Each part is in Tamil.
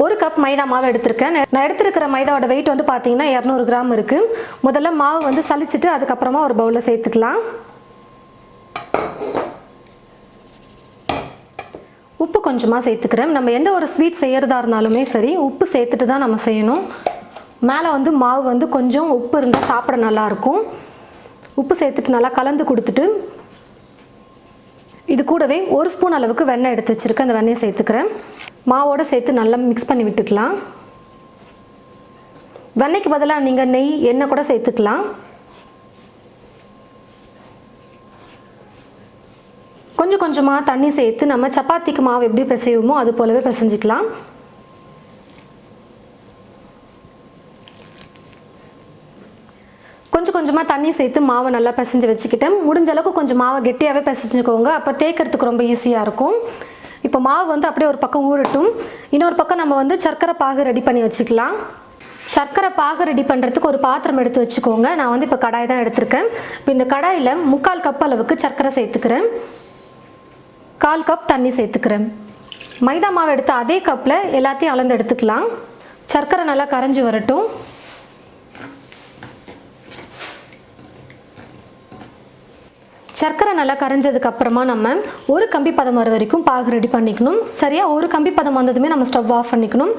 1 கப் மைதா மாவு எடுத்திருக்கேன். நான் எடுத்திருக்கிற மைதாவோட வெயிட் வந்து பார்த்தீங்கன்னா 200 கிராம் இருக்குது. முதல்ல மாவு வந்து சலிச்சிட்டு அதுக்கப்புறமா ஒரு பவுலில் சேர்த்துக்கலாம். உப்பு கொஞ்சமாக சேர்த்துக்கிறேன். நம்ம எந்த ஒரு ஸ்வீட் செய்கிறதா இருந்தாலுமே சரி உப்பு சேர்த்துட்டு தான் நம்ம செய்யணும். மேலே வந்து மாவு வந்து கொஞ்சம் உப்பு இருந்தால் சாப்பிட நல்லாயிருக்கும். உப்பு சேர்த்துட்டு நல்லா கலந்து கொடுத்துட்டு இது கூடவே 1 ஸ்பூன் அளவுக்கு வெண்ணெய் எடுத்து வச்சுருக்கேன். அந்த வெண்ணெயை சேர்த்துக்கிறேன். மாவோடு சேர்த்து நல்லா மிக்ஸ் பண்ணி விட்டுக்கலாம். வெண்ணெய்க்கு பதிலாக நீங்கள் நெய் எண்ணெய் கூட சேர்த்துக்கலாம். கொஞ்சம் கொஞ்சமாக தண்ணி சேர்த்து நம்ம சப்பாத்திக்கு மாவு எப்படி பிசைவோமோ அது போலவே பிசைஞ்சிக்கலாம். கொஞ்சம் கொஞ்சமாக தண்ணி சேர்த்து மாவை நல்லா பிசைஞ்சு வச்சுக்கிட்டேன். முடிஞ்ச அளவுக்கு கொஞ்சம் மாவை கெட்டியாகவே பிசைஞ்சுக்கோங்க. அப்போ தேய்க்கிறதுக்கு ரொம்ப ஈஸியாக இருக்கும். இப்போ மாவு வந்து அப்படியே ஒரு பக்கம் ஊறட்டும். இன்னொரு பக்கம் நம்ம வந்து சர்க்கரை பாகு ரெடி பண்ணி வச்சுக்கலாம். சர்க்கரை பாகு ரெடி பண்ணுறதுக்கு ஒரு பாத்திரம் எடுத்து வச்சுக்கோங்க. நான் வந்து இப்போ கடாய் தான் எடுத்திருக்கேன். இப்போ இந்த கடாயில் 3/4 கப் அளவுக்கு சர்க்கரை சேர்த்துக்கிறேன். 1/4 கப் தண்ணி சேர்த்துக்கிறேன். மைதா மாவு எடுத்து அதே கப்பில் எல்லாத்தையும் அளந்து எடுத்துக்கலாம். சர்க்கரை நல்லா கரைஞ்சி வரட்டும். சர்க்கரை நல்லா கரைஞ்சதுக்கு அப்புறமா நம்ம ஒரு கம்பி பதம் வர வரைக்கும் பாகு ரெடி பண்ணிக்கணும். சரியாக ஒரு கம்பி பதம் வந்ததுமே நம்ம ஸ்டவ் ஆஃப் பண்ணிக்கணும்.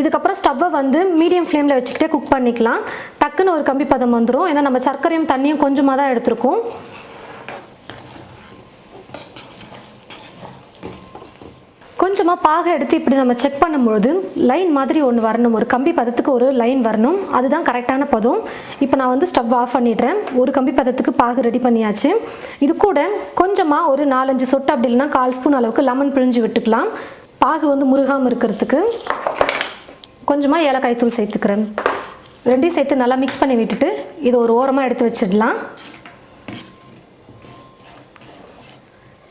இதுக்கப்புறம் ஸ்டவ்வை வந்து மீடியம் ஃப்ளேமில் வச்சுக்கிட்டே குக் பண்ணிக்கலாம். டக்குன்னு ஒரு கம்பி பதம் வந்துடும். ஏன்னா நம்ம சர்க்கரையும் தண்ணியும் கொஞ்சமாக தான் எடுத்துருக்கோம். கொஞ்சமாக பாகை எடுத்து இப்படி நம்ம செக் பண்ணும்பொழுது லைன் மாதிரி ஒன்று வரணும். ஒரு கம்பி பதத்துக்கு ஒரு லைன் வரணும். அதுதான் கரெக்டான பதம். இப்போ நான் வந்து ஸ்டவ் ஆஃப் பண்ணிடுறேன். ஒரு கம்பி பதத்துக்கு பாகு ரெடி பண்ணியாச்சு. இது கூட கொஞ்சமாக ஒரு 4-5 சொட்டு அப்படி இல்லைன்னா 1/4 ஸ்பூன் அளவுக்கு லெமன் பிழிஞ்சு விட்டுக்கலாம். பாகு வந்து முருகாமல் இருக்கிறதுக்கு. கொஞ்சமாக ஏலக்காய் தூள் சேர்த்துக்கிறேன். ரெண்டையும் சேர்த்து நல்லா மிக்ஸ் பண்ணி விட்டுட்டு இது ஒரு ஓரமாக எடுத்து வச்சிடலாம்.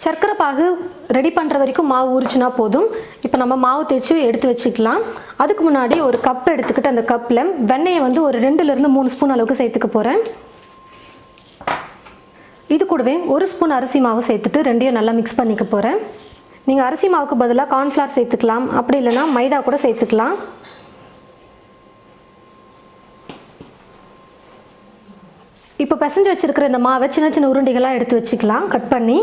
சர்க்கரை பாகு ரெடி பண்ணுற வரைக்கும் மாவு ஊறிச்சுனா போதும். இப்போ நம்ம மாவு தேய்ச்சி எடுத்து வச்சுக்கலாம். அதுக்கு முன்னாடி ஒரு கப் எடுத்துக்கிட்டு அந்த கப்பில் வெண்ணெயை வந்து ஒரு 2லேருந்து 3 ஸ்பூன் அளவுக்கு சேர்த்துக்க போகிறேன். இது கூடவே 1 ஸ்பூன் அரிசி மாவு சேர்த்துட்டு ரெண்டையும் நல்லா மிக்ஸ் பண்ணிக்க போகிறேன். நீங்கள் அரிசி மாவுக்கு பதிலாக கார்ன்ஃப்ளவர் சேர்த்துக்கலாம். அப்படி இல்லைனா மைதா கூட சேர்த்துக்கலாம். இப்போ பிசைஞ்சு வச்சுருக்கிற இந்த மாவை சின்ன சின்ன உருண்டைகளாக எடுத்து வச்சுக்கலாம் கட் பண்ணி.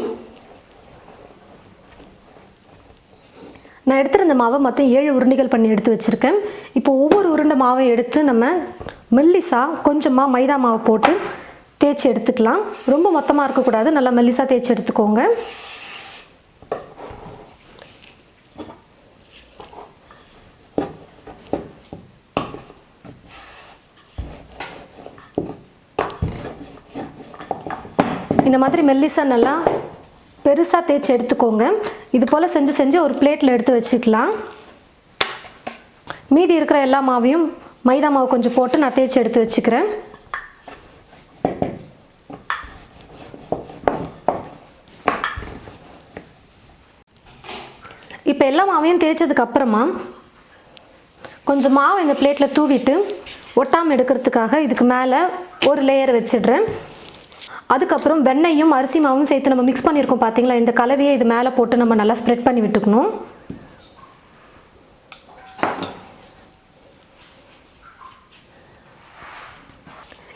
நான் எடுத்துருந்த மாவை மொத்தம் 7 உருண்டைகள் பண்ணி எடுத்து வச்சுருக்கேன். இப்போ ஒவ்வொரு உருண்டை மாவை எடுத்து நம்ம மெல்லிசாக கொஞ்சமாக மைதா மாவு போட்டு தேய்ச்சி எடுத்துக்கலாம். ரொம்ப மொத்தமாக இருக்கக்கூடாது. நல்லா மெல்லிசாக தேய்ச்சி எடுத்துக்கோங்க. இந்த மாதிரி மெல்லிசாக நல்லா பெருசாக தேய்ச்சி எடுத்துக்கோங்க. இது போல் செஞ்சு ஒரு பிளேட்டில் எடுத்து வச்சுக்கலாம். மீதி இருக்கிற எல்லா மாவையும் மைதா மாவு கொஞ்சம் போட்டு நான் தேய்ச்சி எடுத்து வச்சுக்கிறேன். இப்போ எல்லா மாவையும் தேய்ச்சதுக்கு அப்புறமா கொஞ்சம் மாவு இந்த பிளேட்டில் தூவிட்டு ஒட்டாமல் எடுக்கிறதுக்காக இதுக்கு மேலே ஒரு லேயர் வச்சிடுறேன். அதுக்கப்புறம் வெண்ணெயும் அரிசி மாவும் சேர்த்து நம்ம மிக்ஸ் பண்ணியிருக்கோம் பார்த்தீங்களா, இந்த கலவையை இது மேலே போட்டு நம்ம நல்லா ஸ்ப்ரெட் பண்ணி விட்டுக்கணும்.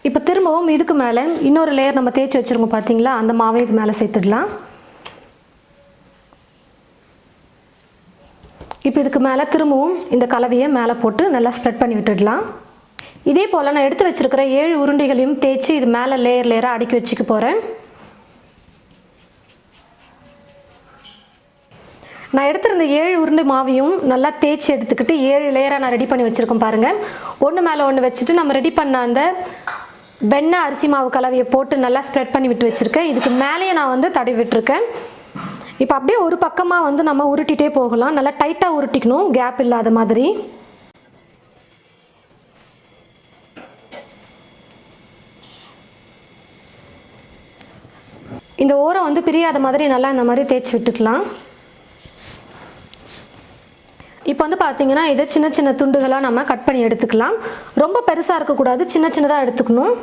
இப்போ திரும்பவும் இதுக்கு மேலே இன்னொரு லேயர் நம்ம தேய்ச்சி வச்சுருக்கோம் பார்த்தீங்களா, அந்த மாவை இது மேலே சேர்த்துடலாம். இப்போ இதுக்கு மேலே திரும்பவும் இந்த கலவையை மேலே போட்டு நல்லா ஸ்ப்ரெட் பண்ணி விட்டுடலாம். இதே போல் நான் எடுத்து வச்சுருக்கிற 7 உருண்டைகளையும் தேய்ச்சி இது மேலே லேயராக அடுக்கி வச்சுக்க போகிறேன். நான் எடுத்திருந்த 7 உருண்டை மாவையும் நல்லா தேய்ச்சி எடுத்துக்கிட்டு 7 லேயராக நான் ரெடி பண்ணி வச்சுருக்கேன் பாருங்கள். ஒன்று மேலே ஒன்று வச்சுட்டு நம்ம ரெடி பண்ண அந்த வெண்ணெய் அரிசி மாவு கலவையை போட்டு நல்லா ஸ்ப்ரெட் பண்ணி விட்டு வச்சுருக்கேன். இதுக்கு மேலேயே நான் வந்து தடவி விட்டுருக்கேன். இப்போ அப்படியே ஒரு பக்கமாக வந்து நம்ம உருட்டிகிட்டே போகலாம். நல்லா டைட்டாக உருட்டிக்கணும், கேப் இல்லாத மாதிரி. இந்த ஓரம் வந்து பிரியாத மாதிரி நல்லா இந்த மாதிரி தேய்ச்சி விட்டுக்கலாம். இப்போ வந்து பார்த்தீங்கன்னா இதை சின்ன சின்ன துண்டுகளாக நம்ம கட் பண்ணி எடுத்துக்கலாம். ரொம்ப பெருசாக இருக்கக்கூடாது, சின்ன சின்னதாக எடுத்துக்கணும்.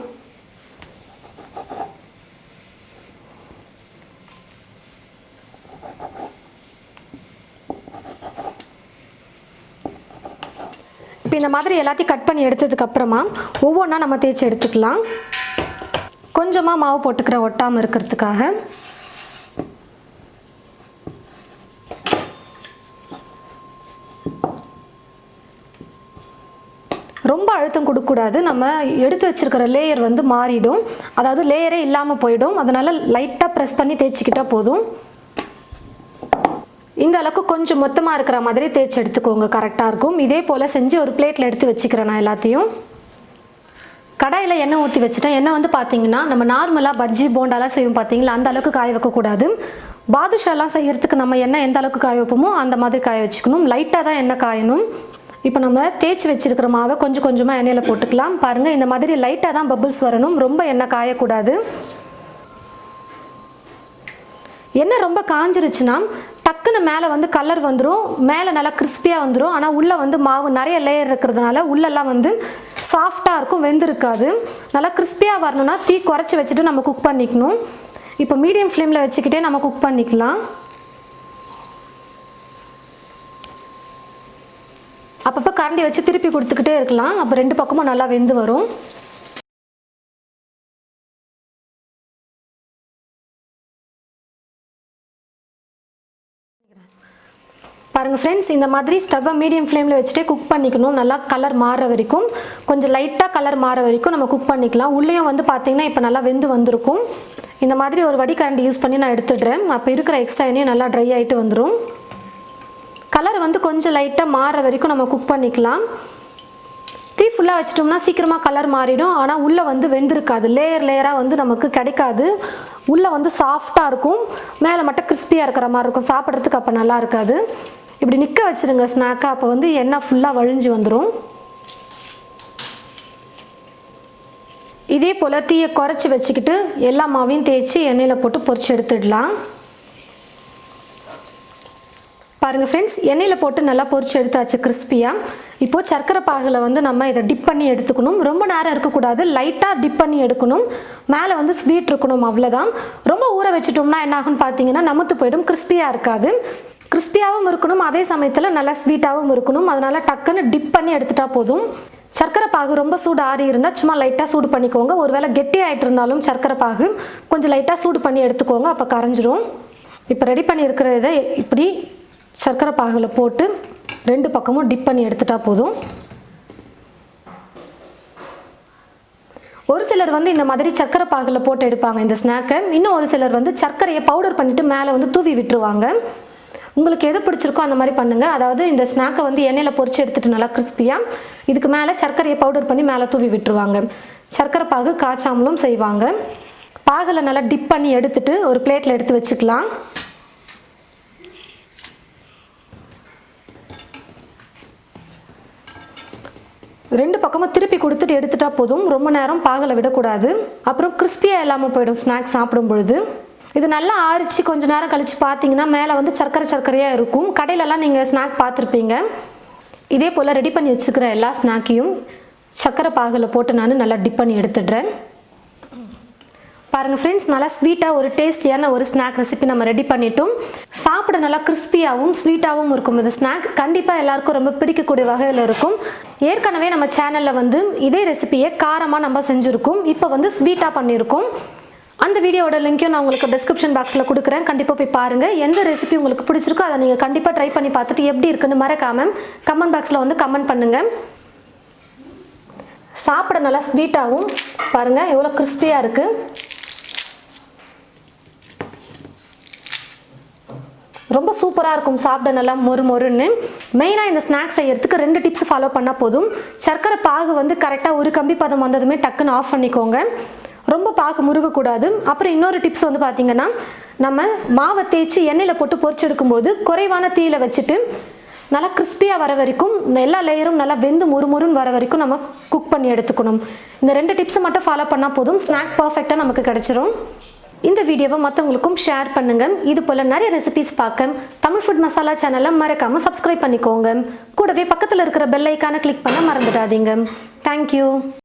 இப்போ இந்த மாதிரி எல்லாத்தையும் கட் பண்ணி எடுத்ததுக்கப்புறமா ஒவ்வொன்றா நம்ம தேய்ச்சி எடுத்துக்கலாம். கொஞ்சமாக மாவு போட்டுக்கிறேன் ஒட்டாமல் இருக்கிறதுக்காக. ரொம்ப அழுத்தம் கொடுக்கக்கூடாது, நம்ம எடுத்து வச்சிருக்கிற லேயர் வந்து மாறிடும், அதாவது லேயரே இல்லாமல் போயிடும். அதனால் லைட்டாக ப்ரெஸ் பண்ணி தேய்ச்சிக்கிட்டால் போதும். இந்த அளவுக்கு கொஞ்சம் மொத்தமாக இருக்கிற மாதிரி தேய்ச்சி எடுத்துக்கோங்க, கரெக்டாக இருக்கும். இதே போல் செஞ்சு ஒரு பிளேட்டில் எடுத்து வச்சுக்கிறேன் நான் எல்லாத்தையும். கடாயில் எண்ணெய் ஊற்றி வச்சுட்டேன். எண்ணெய் வந்து பார்த்தீங்கன்னா நம்ம நார்மலாக பஜ்ஜி போண்டாலாம் செய்வோம் பார்த்தீங்களா, அந்த அளவுக்கு காய வைக்கக்கூடாது. பாதுஷாலாம் செய்யறதுக்கு நம்ம எண்ணெய் எந்த அளவுக்கு காய வைப்போமோ அந்த மாதிரி காய வச்சுக்கணும். லைட்டாக தான் எண்ணெய் காயணும். இப்போ நம்ம தேய்ச்சி வச்சிருக்கிற மாவை கொஞ்சம் கொஞ்சமாக எண்ணெயில் போட்டுக்கலாம். பாருங்கள், இந்த மாதிரி லைட்டாக தான் பபிள்ஸ் வரணும், ரொம்ப எண்ணெய் காயக்கூடாது. எண்ணெய் ரொம்ப காஞ்சிருச்சுன்னா டக்குன்னு மேலே வந்து கலர் வந்துடும், மேலே நல்லா கிறிஸ்பியாக வந்துடும். ஆனால் உள்ளே வந்து மாவு நிறைய லேயர் இருக்கிறதுனால உள்ளெல்லாம் வந்து சாஃப்டாக இருக்கும், வெந்திருக்காது. நல்லா கிறிஸ்பியாக வரணும்னா தீ குறைச்சி வச்சுட்டு நம்ம குக் பண்ணிக்கணும். இப்போ மீடியம் ஃப்ளேமில் வச்சுக்கிட்டே நம்ம குக் பண்ணிக்கலாம். அப்பப்போ கரண்டி வச்சு திருப்பி கொடுத்துக்கிட்டே இருக்கலாம், அப்போ ரெண்டு பக்கமும் நல்லா வெந்து வரும். பாருங்கள் ஃப்ரெண்ட்ஸ், இந்த மாதிரி ஸ்டவ்வை மீடியம் ஃப்ளேமில் வச்சுட்டே குக் பண்ணிக்கணும். நல்லா கலர் மாற வரைக்கும், கொஞ்சம் லைட்டாக கலர் மாற வரைக்கும் நம்ம குக் பண்ணிக்கலாம். உள்ளேயும் வந்து பார்த்திங்கன்னா இப்போ நல்லா வெந்து வந்திருக்கும். இந்த மாதிரி ஒரு வடிகரண்டி யூஸ் பண்ணி நான் எடுத்துடுறேன். அப்போ இருக்கிற எக்ஸ்ட்ரா எண்ணெயும் நல்லா ட்ரை ஆகிட்டு வந்துடும். கலர் வந்து கொஞ்சம் லைட்டாக மாற வரைக்கும் நம்ம குக் பண்ணிக்கலாம். தீ ஃபுல்லாக வச்சிட்டோம்னா சீக்கிரமாக கலர் மாறிடும், ஆனால் உள்ளே வந்து வெந்திருக்காது, லேயர் லேயராக வந்து நமக்கு கிடைக்காது. உள்ளே வந்து சாஃப்டாக இருக்கும், மேலே மட்டும் கிறிஸ்பியாக இருக்கிற மாதிரி இருக்கும், சாப்பிட்றதுக்கு அப்போ நல்லா இருக்காது. இப்படி நிற்க வச்சுருங்க ஸ்நாக்காக, அப்போ வந்து எண்ணெய் ஃபுல்லாக வழிஞ்சு வந்துடும். இதே போல் தீயை குறைச்சி வச்சுக்கிட்டு எல்லா மாவையும் தேய்ச்சி எண்ணெயில் போட்டு பொரிச்சு எடுத்துடலாம். பாருங்கள் ஃப்ரெண்ட்ஸ், எண்ணெயில் போட்டு நல்லா பொரிச்சு எடுத்தாச்சு கிறிஸ்பியாக. இப்போது சர்க்கரை பாகில் வந்து நம்ம இதை டிப் பண்ணி எடுத்துக்கணும். ரொம்ப நேரம் இருக்கக்கூடாது, லைட்டாக டிப் பண்ணி எடுக்கணும். மேலே வந்து ஸ்வீட் இருக்கணும், அவ்வளோதான். ரொம்ப ஊற வச்சுட்டோம்னா என்ன ஆகும்னு பார்த்தீங்கன்னா நமுத்து போயிடும், கிறிஸ்பியாக இருக்காது. கிறிஸ்பியாகவும் இருக்கணும், அதே சமயத்தில் நல்லா ஸ்வீட்டாகவும் இருக்கணும். அதனால் டக்குன்னு டிப் பண்ணி எடுத்துட்டா போதும். சர்க்கரை பாகு ரொம்ப சூடு ஆறி இருந்தால் சும்மா லைட்டாக சூடு பண்ணிக்கோங்க. ஒருவேளை கெட்டி ஆகிட்டு இருந்தாலும் சர்க்கரை பாகு கொஞ்சம் லைட்டாக சூடு பண்ணி எடுத்துக்கோங்க, அப்போ கரைஞ்சிரும். இப்போ ரெடி பண்ணி இருக்கிறத இப்படி சர்க்கரை பாகில் போட்டு ரெண்டு பக்கமும் டிப் பண்ணி எடுத்துட்டா போதும். ஒரு சிலர் வந்து இந்த மாதிரி சர்க்கரை பாகில் போட்டு எடுப்பாங்க இந்த ஸ்நாக்கை. இன்னும் ஒரு சிலர் வந்து சர்க்கரையை பவுடர் பண்ணிவிட்டு மேலே வந்து தூவி விட்டுருவாங்க. உங்களுக்கு எது பிடிச்சிருக்கோ அந்த மாதிரி பண்ணுங்கள். அதாவது இந்த ஸ்நாக்கை வந்து எண்ணெயில் பொரிச்சு எடுத்துகிட்டு நல்லா கிறிஸ்பியாக இதுக்கு மேலே சர்க்கரையை பவுடர் பண்ணி மேலே தூவி விட்டுருவாங்க. சர்க்கரை பாகு காய்ச்சாமலும் செய்வாங்க. பாகில் நல்லா டிப் பண்ணி எடுத்துட்டு ஒரு பிளேட்டில் எடுத்து வச்சுக்கலாம். ரெண்டு பக்கமும் திருப்பி கொடுத்துட்டு எடுத்துட்டா போதும், ரொம்ப நேரம் பாகில் விடக்கூடாது, அப்புறம் கிறிஸ்பியாக இல்லாமல் போயிடும் ஸ்நாக்ஸ் சாப்பிடும் பொழுது. இது நல்லா ஆறிச்சு கொஞ்சம் நேரம் கழித்து பார்த்தீங்கன்னா மேலே வந்து சர்க்கரையாக இருக்கும். கடையிலலாம் நீங்கள் ஸ்நாக் பார்த்துருப்பீங்க. இதே போல் ரெடி பண்ணி வச்சுருக்கிற எல்லா ஸ்நாக்கையும் சர்க்கரை பாகில் போட்டு நான் நல்லா டிப் பண்ணி எடுத்துடுறேன். பாருங்கள் ஃப்ரெண்ட்ஸ், நல்லா ஸ்வீட்டாக ஒரு டேஸ்டியான ஒரு ஸ்நாக் ரெசிபி நம்ம ரெடி பண்ணிட்டோம். சாப்பிட நல்லா கிறிஸ்பியாகவும் ஸ்வீட்டாகவும் இருக்கும். இந்த ஸ்நாக் கண்டிப்பாக எல்லாருக்கும் ரொம்ப பிடிக்கக்கூடிய வகையில் இருக்கும். ஏற்கனவே நம்ம சேனலில் வந்து இதே ரெசிபியை காரமாக நம்ம செஞ்சுருக்கோம், இப்போ வந்து ஸ்வீட்டாக பண்ணியிருக்கோம். அந்த வீடியோட லிங்க்கையும் நான் உங்களுக்கு டிஸ்கிரிப்ஷன் பாக்ஸில் கொடுக்குறேன், கண்டிப்பாக போய் பாருங்கள். எந்த ரெசிபி உங்களுக்கு பிடிச்சிருக்கோ அதை நீங்கள் கண்டிப்பாக ட்ரை பண்ணி பார்த்துட்டு எப்படி இருக்குன்னு மறக்காமல் கமெண்ட் பாக்ஸில் வந்து கமெண்ட் பண்ணுங்கள். சாப்பிட நல்லா ஸ்வீட்டாகவும் பாருங்கள் எவ்வளோ கிறிஸ்பியாக இருக்குது, ரொம்ப சூப்பராக இருக்கும், சாப்பிட நல்லா மொறு மொறுன்னு. மெயினாக இந்த ஸ்நாக்ஸ் செய்யறதுக்கு 2 டிப்ஸ் ஃபாலோ பண்ணால் போதும். சர்க்கரை பாகு வந்து கரெக்டாக ஒரு கம்பி பதம் வந்ததுமே டக்குன்னு ஆஃப் பண்ணிக்கோங்க, ரொம்ப பாகு முருகக்கூடாது. அப்புறம் இன்னொரு டிப்ஸ் வந்து பார்த்திங்கன்னா, நம்ம மாவை தேய்ச்சி எண்ணெயில் போட்டு பொரிச்சு எடுக்கும்போது குறைவான தீயில் வச்சுட்டு நல்லா கிறிஸ்பியாக வர வரைக்கும் எல்லா லேயரும் நல்லா வெந்து முறுமுறுன்னு வர வரைக்கும் நம்ம குக் பண்ணி எடுத்துக்கணும். இந்த 2 டிப்ஸை மட்டும் ஃபாலோ பண்ணால் போதும், ஸ்நாக் பர்ஃபெக்டாக நமக்கு கிடச்சிரும். இந்த வீடியோவை மற்றவங்களுக்கும் ஷேர் பண்ணுங்கள். இது போல் நிறைய ரெசிபிஸ் பார்க்க தமிழ் ஃபுட் மசாலா சேனலை மறக்காமல் சப்ஸ்கிரைப் பண்ணிக்கோங்க. கூடவே பக்கத்தில் இருக்கிற பெல் ஐக்கானை கிளிக் பண்ண மறந்துடாதீங்க. தேங்க்யூ.